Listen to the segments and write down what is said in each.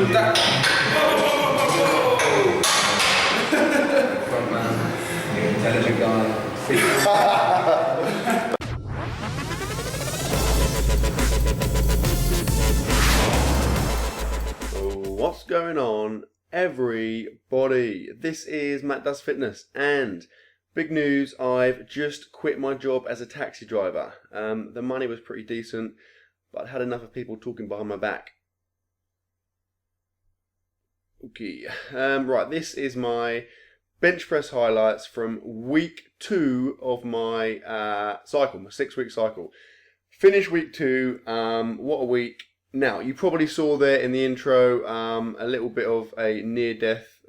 Front man, intelligent guy. What's going on, everybody? This is Matt Does Fitness, and big news, I've just quit my job as a taxi driver. The money was pretty decent, but I'd had enough of people talking behind my back. Okay, right, this is my bench press highlights from week 2 of my cycle, my 6-week cycle. Finished week 2, what a week. Now, you probably saw there in the intro a little bit of a near-death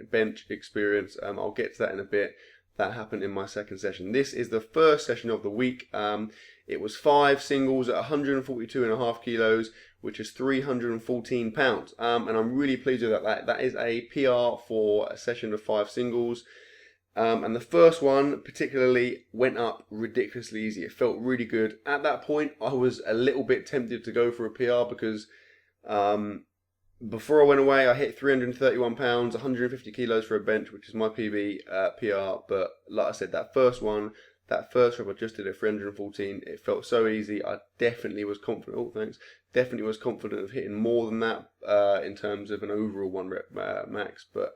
bench experience. I'll get to that in a bit. That happened in my second session. This is the first session of the week. It was 5 singles at 142.5 kilos, which is 314 pounds. And I'm really pleased with that. That is a PR for a session of 5 singles. And the first one particularly went up ridiculously easy. It felt really good. At that point, I was a little bit tempted to go for a PR because before I went away, I hit 331 pounds, 150 kilos for a bench, which is my PB PR. But like I said, that first rep I just did at 314. It felt so easy. I definitely was confident. Oh, thanks. Definitely was confident of hitting more than that in terms of an overall 1 rep max. But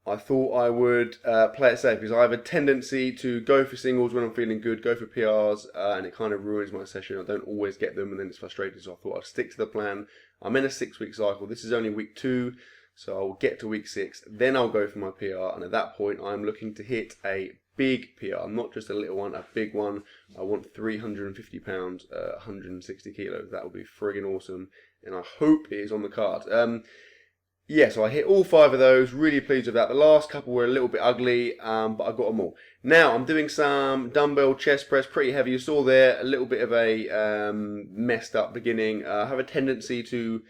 I thought I would play it safe because I have a tendency to go for singles when I'm feeling good, go for PRs, and it kind of ruins my session. I don't always get them, and then it's frustrating. So I thought I'd stick to the plan. I'm in a 6-week cycle. This is only week 2, so I'll get to week 6. Then I'll go for my PR, and at that point, I'm looking to hit a big PR, not just a little one, a big one. I want 350 pounds, 160 kilos. That would be friggin' awesome, and I hope it is on the card. Yeah, so I hit all 5 of those, really pleased with that. The last couple were a little bit ugly, but I got them all. Now, I'm doing some dumbbell chest press, pretty heavy. You saw there a little bit of a messed up beginning. I have a tendency to,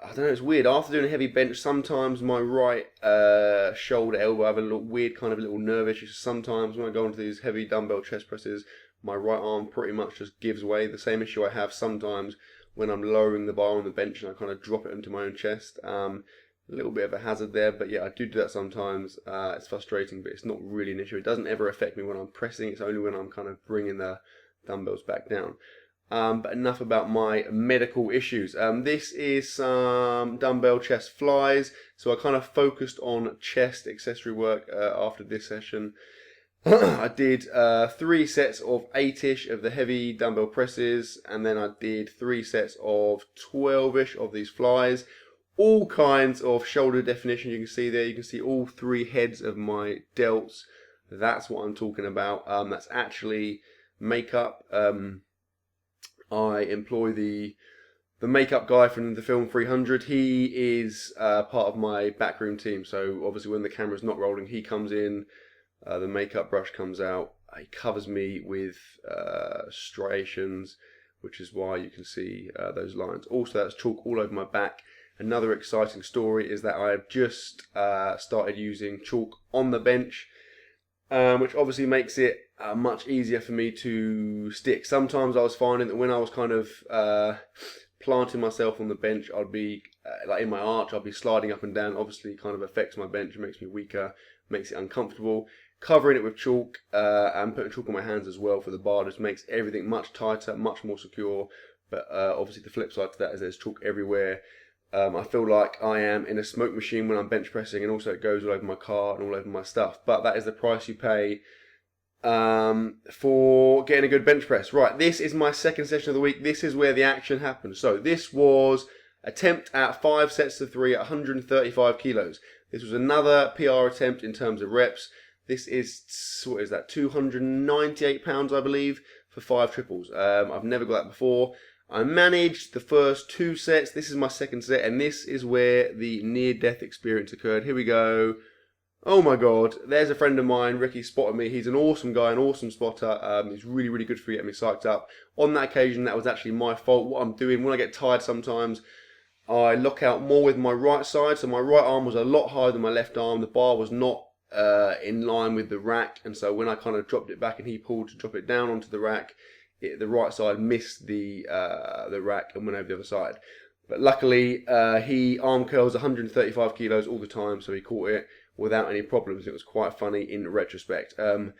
I don't know, it's weird. After doing a heavy bench, sometimes my right shoulder, elbow, I have a little weird kind of little nerve issue. Sometimes when I go into these heavy dumbbell chest presses, my right arm pretty much just gives way. The same issue I have sometimes when I'm lowering the bar on the bench and I kind of drop it into my own chest. A little bit of a hazard there, but yeah, I do that sometimes. It's frustrating, but it's not really an issue. It doesn't ever affect me when I'm pressing. It's only when I'm kind of bringing the dumbbells back down. But enough about my medical issues. This is some dumbbell chest flies. So I kind of focused on chest accessory work after this session. I did 3 sets of 8-ish of the heavy dumbbell presses, and then I did 3 sets of 12-ish of these flies. All kinds of shoulder definition you can see there. You can see all 3 heads of my delts. That's what I'm talking about. That's actually makeup. I employ the makeup guy from the film 300. He is part of my backroom team. So obviously when the camera's not rolling, he comes in. The makeup brush comes out. He covers me with striations, which is why you can see those lines. Also, that's chalk all over my back. Another exciting story is that I've just started using chalk on the bench, which obviously makes it much easier for me to stick. Sometimes I was finding that when I was kind of planting myself on the bench, I'd be like in my arch, I'd be sliding up and down. Obviously, kind of affects my bench, it makes me weaker, makes it uncomfortable. Covering it with chalk and putting chalk on my hands as well for the bar just makes everything much tighter, much more secure. But obviously the flip side to that is there's chalk everywhere. I feel like I am in a smoke machine when I'm bench pressing, and also it goes all over my car and all over my stuff. But that is the price you pay for getting a good bench press. Right, this is my second session of the week. This is where the action happens. So this was attempt at 5 sets of 3 at 135 kilos. This was another PR attempt in terms of reps. This is, what is that, 298 pounds, I believe, for 5 triples. I've never got that before. I managed the first 2 sets. This is my second set, and this is where the near-death experience occurred. Here we go. Oh my God, there's a friend of mine, Ricky, spotted me. He's an awesome guy, an awesome spotter. He's really, really good for getting me psyched up. On that occasion, that was actually my fault. What I'm doing, when I get tired sometimes, I lock out more with my right side. So my right arm was a lot higher than my left arm. The bar was not in line with the rack, and so when I kind of dropped it back and he pulled to drop it down onto the rack, the right side missed the rack and went over the other side. But luckily, he arm curls 135 kilos all the time, so he caught it without any problems. It was quite funny in retrospect. I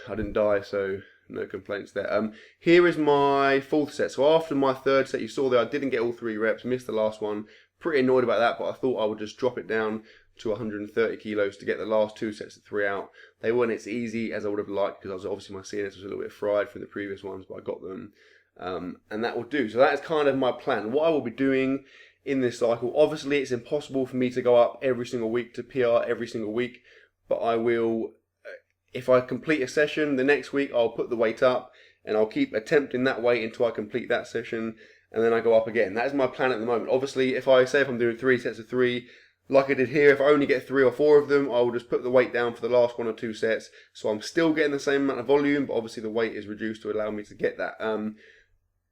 didn't die, so no complaints there. Here is my fourth set. So after my third set, you saw that I didn't get all 3 reps, missed the last one. Pretty annoyed about that, but I thought I would just drop it down to 130 kilos to get the last 2 sets of 3 out. They weren't as easy as I would have liked, because obviously my CNS was a little bit fried from the previous ones, but I got them. And that will do. So that is kind of my plan. What I will be doing in this cycle, obviously it's impossible for me to go up every single week to PR every single week, but I will, if I complete a session, the next week I'll put the weight up and I'll keep attempting that weight until I complete that session, and then I go up again. That is my plan at the moment. Obviously, if I'm doing 3 sets of 3, like I did here, if I only get 3 or 4 of them, I will just put the weight down for the last 1 or 2 sets. So I'm still getting the same amount of volume, but obviously the weight is reduced to allow me to get that.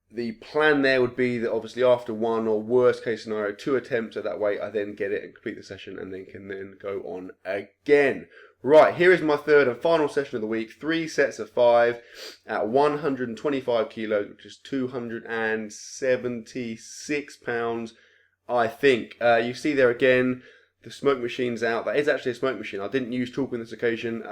The plan there would be that obviously after 1 or worst case scenario 2 attempts at that weight, I then get it and complete the session and then can go on again. Right, here is my third and final session of the week. 3 sets of 5 at 125 kilos, which is 276 pounds, I think. You see there again, the smoke machine's out. That is actually a smoke machine. I didn't use chalk on this occasion.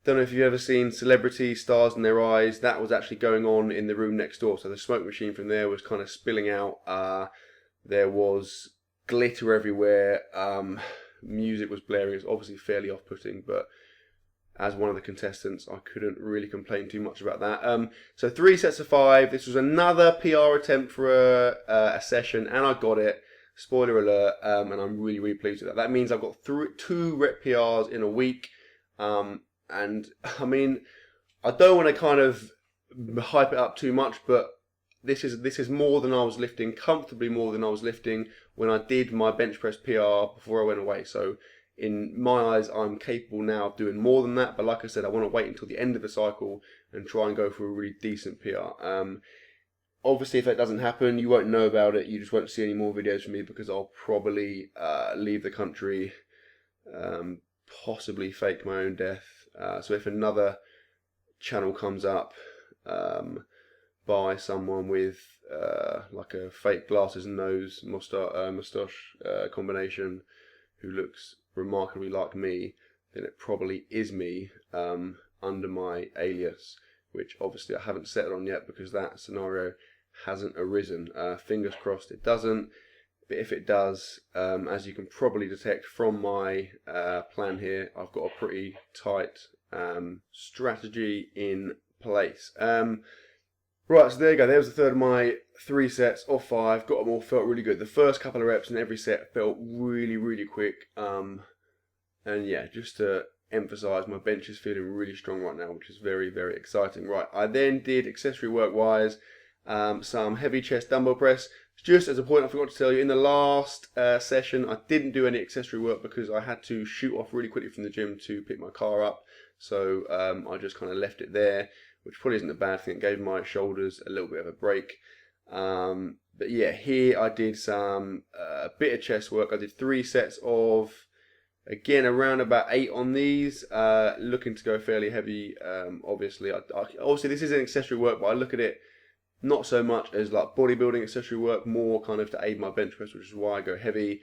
Don't know if you've ever seen celebrity stars in their eyes. That was actually going on in the room next door. So the smoke machine from there was kind of spilling out. There was glitter everywhere. Music was blaring. It was obviously fairly off-putting, but as one of the contestants, I couldn't really complain too much about that. So 3 sets of 5. This was another PR attempt for a session, and I got it. Spoiler alert, and I'm really, really pleased with that. That means I've got 2 rep PRs in a week. And I mean, I don't want to kind of hype it up too much, but this is more than I was lifting, comfortably more than I was lifting when I did my bench press PR before I went away. So in my eyes, I'm capable now of doing more than that. But like I said, I want to wait until the end of the cycle and try and go for a really decent PR. Obviously, if that doesn't happen, you won't know about it. You just won't see any more videos from me because I'll probably leave the country, possibly fake my own death. So if another channel comes up by someone with like a fake glasses and nose moustache combination who looks remarkably like me, then it probably is me under my alias, which obviously I haven't settled on yet because that scenario hasn't arisen. Fingers crossed it doesn't. But if it does, as you can probably detect from my plan here, I've got a pretty tight strategy in place. Right, so there you go. There was the third of my 3 sets of 5. Got them all, felt really good. The first couple of reps in every set felt really, really quick. And yeah, just to emphasize, my bench is feeling really strong right now, which is very, very exciting. Right, I then did accessory work wise, some heavy chest dumbbell press. Just as a point, I forgot to tell you, in the last session, I didn't do any accessory work because I had to shoot off really quickly from the gym to pick my car up. So I just kind of left it there, which probably isn't a bad thing. It gave my shoulders a little bit of a break. But yeah, here I did some a bit of chest work. I did 3 sets of, again, around about 8 on these. Looking to go fairly heavy, obviously. Obviously, this is an accessory work, but I look at it not so much as like bodybuilding accessory work, more kind of to aid my bench press, which is why I go heavy.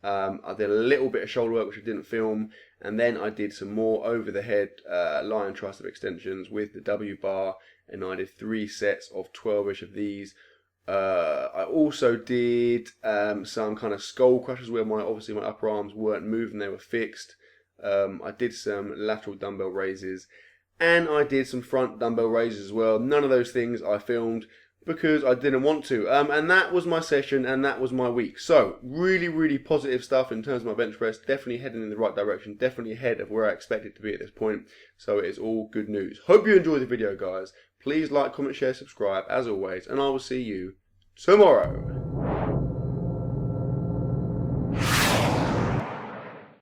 I did a little bit of shoulder work, which I didn't film, and then I did some more over the head lion tricep extensions with the W bar, and I did 3 sets of 12ish of these. I also did some kind of skull crushers where obviously my upper arms weren't moving, they were fixed. I did some lateral dumbbell raises, and I did some front dumbbell raises as well. None of those things I filmed because I didn't want to. And that was my session, and that was my week. So really, really positive stuff in terms of my bench press. Definitely heading in the right direction. Definitely ahead of where I expected to be at this point. So it is all good news. Hope you enjoyed the video, guys. Please like, comment, share, subscribe, as always. And I will see you tomorrow.